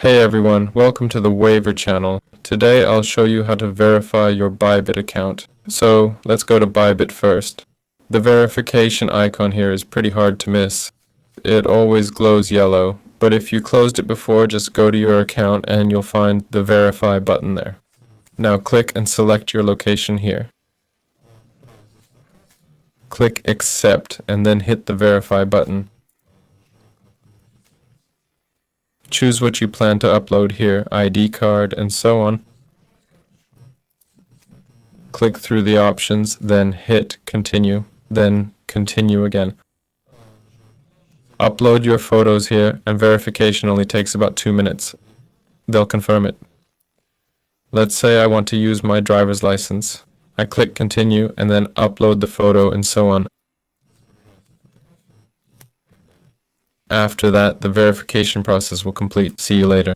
Hey everyone, welcome to the waiver channel. Today I'll show you how to verify your Bybit account. So let's go to Bybit first. The verification icon here is pretty hard to miss. It always glows yellow, but if you closed it before, just go to your account and you'll find the verify button there. Now click and select your location here. Click accept and then hit the verify button. Choose what you plan to upload here, ID card and so on. Click through the options, then hit continue, then continue again. Upload your photos here and verification only takes about 2 minutes. They'll confirm it. Let's say I want to use my driver's license. I click continue and then upload the photo and so on. After that, the verification process will complete. See you later.